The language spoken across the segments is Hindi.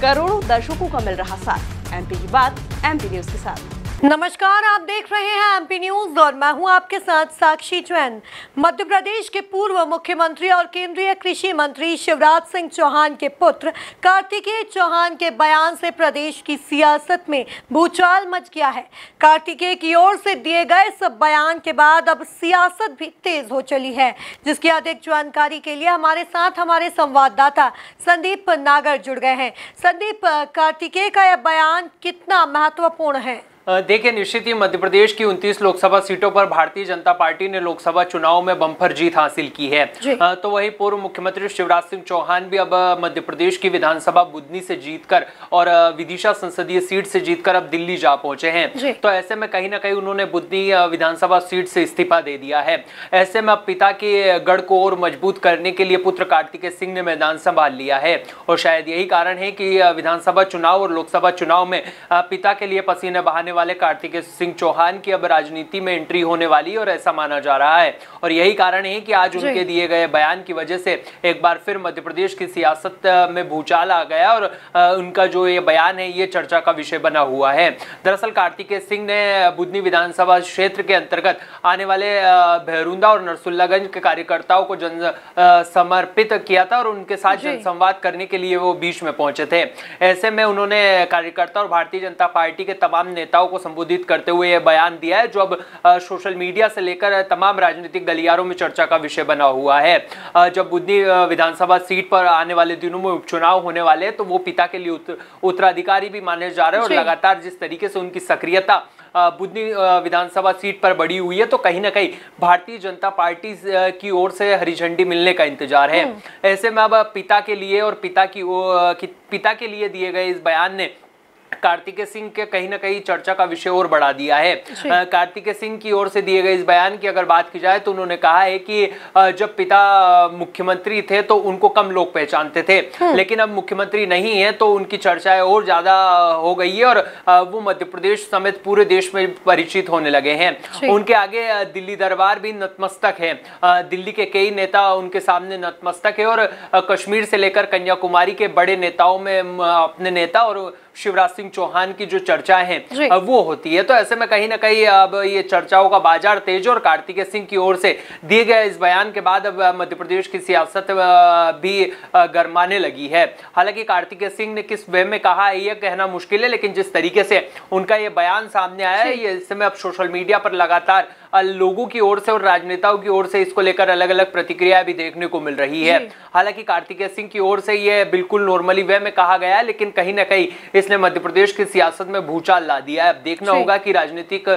करोड़ों दर्शकों का मिल रहा साथ। एमपी की बात एमपी न्यूज के साथ। नमस्कार, आप देख रहे हैं एमपी न्यूज और मैं हूं आपके साथ साक्षी जैन। मध्य प्रदेश के पूर्व मुख्यमंत्री और केंद्रीय कृषि मंत्री शिवराज सिंह चौहान के पुत्र कार्तिकेय चौहान के बयान से प्रदेश की सियासत में भूचाल मच गया है। कार्तिकेय की ओर से दिए गए इस बयान के बाद अब सियासत भी तेज हो चली है, जिसकी अधिक जानकारी के लिए हमारे साथ हमारे संवाददाता संदीप नागर जुड़ गए हैं। संदीप, कार्तिकेय का यह बयान कितना महत्वपूर्ण है? देखिए, निश्चित ही मध्य प्रदेश की 29 लोकसभा सीटों पर भारतीय जनता पार्टी ने लोकसभा चुनाव में बम्पर जीत हासिल की है। तो वही पूर्व मुख्यमंत्री शिवराज सिंह चौहान भी अब मध्य प्रदेश की विधानसभा बुदनी से जीतकर और विदिशा संसदीय सीट से जीतकर अब दिल्ली जा पहुंचे हैं। तो ऐसे में कहीं ना कहीं उन्होंने बुदनी विधानसभा सीट से इस्तीफा दे दिया है। ऐसे में अब पिता के गढ़ को और मजबूत करने के लिए पुत्र कार्तिकेय सिंह ने मैदान संभाल लिया है और शायद यही कारण है कि विधानसभा चुनाव और लोकसभा चुनाव में पिता के लिए पसीने बहाने वाले कार्तिकेय सिंह चौहान की अब राजनीति में एंट्री होने वाली और ऐसा माना जा रहा है। और यही कारण है कि आज उनके दिए गए बयान की वजह से एक बार फिर मध्य प्रदेश की सियासत में भूचाल आ गया और उनका जो ये बयान है ये चर्चा का विषय बना हुआ है। दरअसल कार्तिकेय सिंह ने बुदनी विधानसभा क्षेत्र के अंतर्गत आने वाले भैरुंदा और नरसुल्लागंज के कार्यकर्ताओं को जन समर्पित किया था और उनके साथ जनसंवाद करने के लिए वो बीच में पहुंचे थे। ऐसे में उन्होंने कार्यकर्ता और भारतीय जनता पार्टी के तमाम नेताओं को संबोधित करते हुए यह बयान दिया है, जो अब सोशल मीडिया से लेकर तमाम राजनीतिक गलियारों में चर्चा का विषय बना हुआ है। जब बुदनी विधानसभा सीट पर आने वाले दिनों में उपचुनाव होने वाले हैं तो वो पिता के लिए उत्तराधिकारी भी माने जा रहे हैं और लगातार जिस तरीके से उनकी सक्रियता बुदनी विधानसभा सीट पर बढ़ी हुई है तो कहीं ना कहीं भारतीय जनता पार्टी की ओर से हरी झंडी मिलने का इंतजार है। ऐसे में अब पिता के लिए और पिता के लिए दिए गए इस बयान ने कार्तिकेय सिंह के कहीं ना कहीं चर्चा का विषय और बढ़ा दिया है। कार्तिकेय सिंह की ओर से दिए गए इस बयान की अगर बात की जाए तो उन्होंने कहा है कि जब पिता मुख्यमंत्री थे तो उनको कम लोग पहचानते थे, लेकिन अब मुख्यमंत्री नहीं है तो उनकी चर्चाएं और ज्यादा हो गई है और वो मध्य प्रदेश समेत पूरे देश में परिचित होने लगे हैं। उनके आगे दिल्ली दरबार भी नतमस्तक है, दिल्ली के कई नेता उनके सामने नतमस्तक है और कश्मीर से लेकर कन्याकुमारी के बड़े नेताओं में अपने नेता और शिवराज सिंह चौहान की जो चर्चाएं हैं वो होती है। तो ऐसे में कहीं ना कहीं अब ये चर्चाओं का बाजार तेज और कार्तिकेय सिंह की ओर से दिए गए इस बयान के बाद अब मध्य प्रदेश की सियासत भी गरमाने लगी है। हालांकि कार्तिकेय सिंह ने किस वे में कहा है ये कहना मुश्किल है, लेकिन जिस तरीके से उनका ये बयान सामने आया है ये इस समय अब सोशल मीडिया पर लगातार लोगों की ओर से और राजनेताओं की ओर से इसको लेकर अलग अलग प्रतिक्रिया भी देखने को मिल रही है। हालांकि कार्तिकेय सिंह की ओर से ये बिल्कुल नॉर्मली वे में कहा गया है, लेकिन कहीं ना कहीं इसने मध्य प्रदेश की सियासत में भूचाल ला दिया है। अब देखना होगा कि राजनीतिक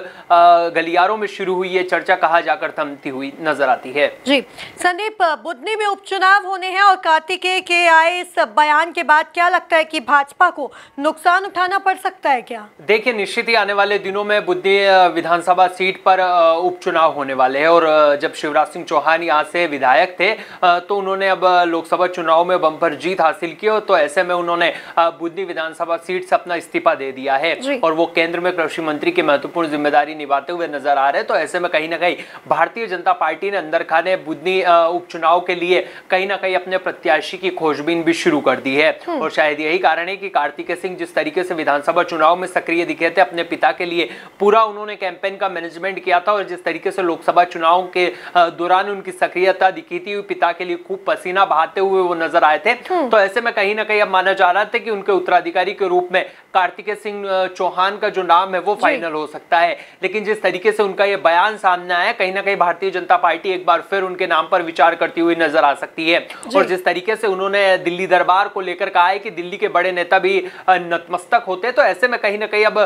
गलियारों में शुरू हुई ये चर्चा कहाँ जाकर थमती हुई नजर आती है। जी संदीप, बुदनी में उपचुनाव होने हैं और कार्तिकेय के आए इस बयान के बाद क्या लगता है कि भाजपा को नुकसान उठाना पड़ सकता है क्या? देखिए, निश्चित ही आने वाले दिनों में बुदनी विधानसभा सीट पर उपचुनाव होने वाले हैं और जब शिवराज सिंह चौहान यहाँ से विधायक थे तो उन्होंने अब लोकसभा चुनाव में बम्पर जीत हासिल की और तो ऐसे में उन्होंने बुदनी विधानसभा सीट से अपना इस्तीफा दे दिया है और वो केंद्र में कृषि मंत्री की महत्वपूर्ण जिम्मेदारी निभाते हुए नजर आ रहे हैं। तो ऐसे में कहीं ना कहीं भारतीय जनता पार्टी ने अंदर खाने बुदनी उपचुनाव के लिए कहीं ना कहीं अपने प्रत्याशी की खोजबीन भी शुरू कर दी है और शायद यही कारण है कि कार्तिकेय सिंह जिस तरीके से विधानसभा चुनाव में सक्रिय दिखे थे, अपने पिता के लिए पूरा उन्होंने कैंपेन का मैनेजमेंट किया था और जिस तरीके से लोकसभा चुनाव के दौरान उनकी सक्रियता दिखी थी, पिता के लिए खूब पसीना बहाते हुए वो नजर आए थे। तो ऐसे में कहीं ना कहीं अब माना जा रहा था कि उनके उत्तराधिकारी के रूप में कार्तिकेय सिंह चौहान का जो नाम है वो फाइनल हो सकता है। लेकिन जिस तरीके से उनका ये बयान सामने आया, कहीं ना कहीं भारतीय जनता पार्टी एक बार फिर उनके नाम पर विचार करती हुई नजर आ सकती है। और जिस तरीके से उन्होंने दिल्ली दरबार को लेकर कहा है कि दिल्ली के बड़े नेता भी नतमस्तक होते, तो ऐसे में कहीं ना कहीं अब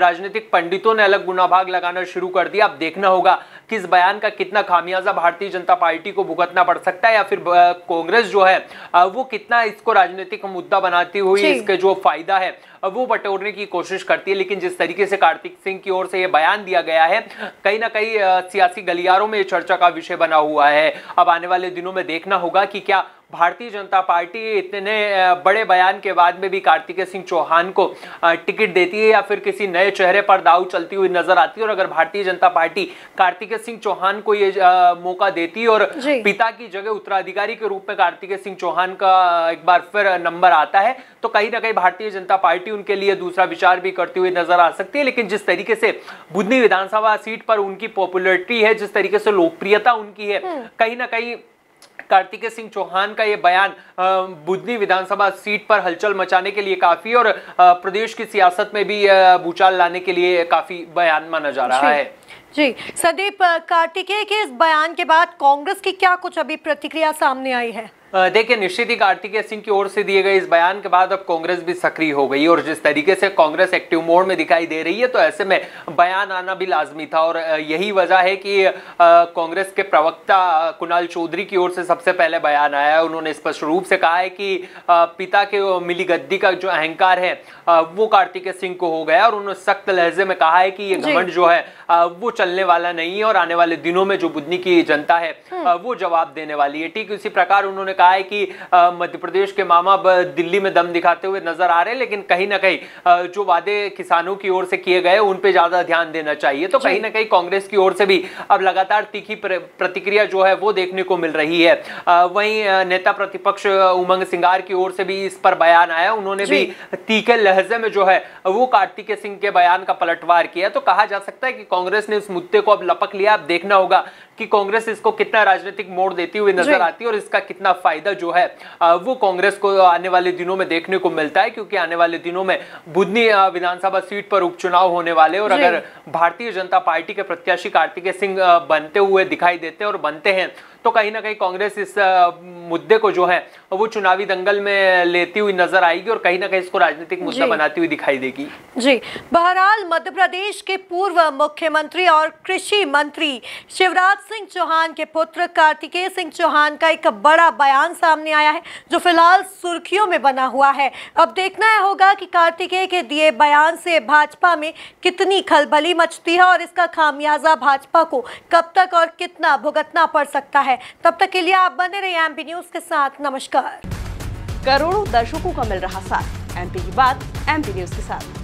राजनीतिक पंडितों ने अलग गुनाभाग लगाना शुरू कर दिया। अब देखना होगा कि इस बयान का कितना खामियाजा भारतीय जनता पार्टी को भुगतना पड़ सकता है या फिर कांग्रेस जो है वो कितना इसको राजनीतिक मुद्दा बनाती हुई इसके जो फायदा है वो बटोरने की कोशिश करती है। लेकिन जिस तरीके से कार्तिक सिंह की ओर से ये बयान दिया गया है, कहीं ना कहीं सियासी गलियारों में ये चर्चा का विषय बना हुआ है। अब आने वाले दिनों में देखना होगा कि क्या भारतीय जनता पार्टी इतने बड़े बयान के बाद में भी कार्तिकेय सिंह चौहान को टिकट देती है या फिर किसी नए चेहरे पर दांव चलती हुई नजर आती है। और अगर भारतीय जनता पार्टी कार्तिकेय सिंह चौहान को ये मौका देती है और पिता की जगह उत्तराधिकारी के रूप में कार्तिकेय सिंह चौहान का एक बार फिर नंबर आता है, तो कहीं ना कहीं भारतीय जनता पार्टी उनके लिए दूसरा विचार भी करती हुई नजर आ सकती है। लेकिन जिस तरीके से बुधनी विधानसभा सीट पर उनकी पॉपुलैरिटी है, जिस तरीके से लोकप्रियता उनकी है, कहीं ना कहीं कार्तिकेय सिंह चौहान का ये बयान बुधनी विधानसभा सीट पर हलचल मचाने के लिए काफी और प्रदेश की सियासत में भी भूचाल लाने के लिए काफी बयान माना जा रहा है। जी संदीप, कार्तिकेय के इस बयान के बाद कांग्रेस की क्या कुछ अभी प्रतिक्रिया सामने आई है? देखिए, निश्चित ही कार्तिकेय सिंह की ओर से दिए गए इस बयान के बाद अब कांग्रेस भी सक्रिय हो गई और जिस तरीके से कांग्रेस एक्टिव मोड में दिखाई दे रही है, तो ऐसे में बयान आना भी लाजमी था। और यही वजह है कि कांग्रेस के प्रवक्ता कुणाल चौधरी की ओर से सबसे पहले बयान आया है। उन्होंने स्पष्ट रूप से कहा है कि पिता के मिली गद्दी का जो अहंकार है वो कार्तिकेय सिंह को हो गया और उन्होंने सख्त लहजे में कहा है कि ये घमंड जो है वो चलने वाला नहीं है और आने वाले दिनों में जो बुधनी की जनता है वो जवाब देने वाली है। ठीक इसी प्रकार उन्होंने कहा है कि मध्य प्रदेश के मामा दिल्ली में दम दिखाते हुए नजर आ रहे हैं, लेकिन कहीं ना कहीं जो वादे किसानों की ओर से किए गए उन पे ज्यादा ध्यान देना चाहिए। तो कहीं ना कहीं कांग्रेस की ओर से भी अब लगातार तीखी प्रतिक्रिया जो है वो देखने को मिल रही है। वहीं नेता प्रतिपक्ष उमंग सिंगार की ओर से भी इस पर बयान आया, उन्होंने भी तीखे लहजे में जो है वो कार्तिकेय सिंह के बयान का पलटवार किया। तो कहा जा सकता है कि कांग्रेस ने इस मुद्दे को अब लपक लिया। अब देखना होगा कि कांग्रेस इसको कितना राजनीतिक मोड़ देती हुई नजर आती है और इसका कितना फायदा जो है वो कांग्रेस को आने वाले दिनों में देखने को मिलता है, क्योंकि आने वाले दिनों में बुधनी विधानसभा सीट पर उपचुनाव होने वाले और अगर भारतीय जनता पार्टी के प्रत्याशी कार्तिकेय सिंह बनते हुए दिखाई देते हैं और बनते हैं तो कहीं ना कहीं कांग्रेस इस मुद्दे को जो है वो चुनावी दंगल में लेती हुई नजर आएगी और कहीं ना कहीं इसको राजनीतिक मुद्दा बनाती हुई दिखाई देगी। जी, बहरहाल मध्य प्रदेश के पूर्व मुख्यमंत्री और कृषि मंत्री शिवराज सिंह चौहान के पुत्र कार्तिकेय सिंह चौहान का एक बड़ा बयान सामने आया है जो फिलहाल सुर्खियों में बना हुआ है। अब देखना होगा कि कार्तिकेय के दिए बयान से भाजपा में कितनी खलबली मचती है और इसका खामियाजा भाजपा को कब तक और कितना भुगतना पड़ सकता है। तब तक के लिए आप बने रहिए एमपी न्यूज के साथ। नमस्कार। करोड़ों दर्शकों का मिल रहा साथ, एमपी की बात एमपी न्यूज के साथ।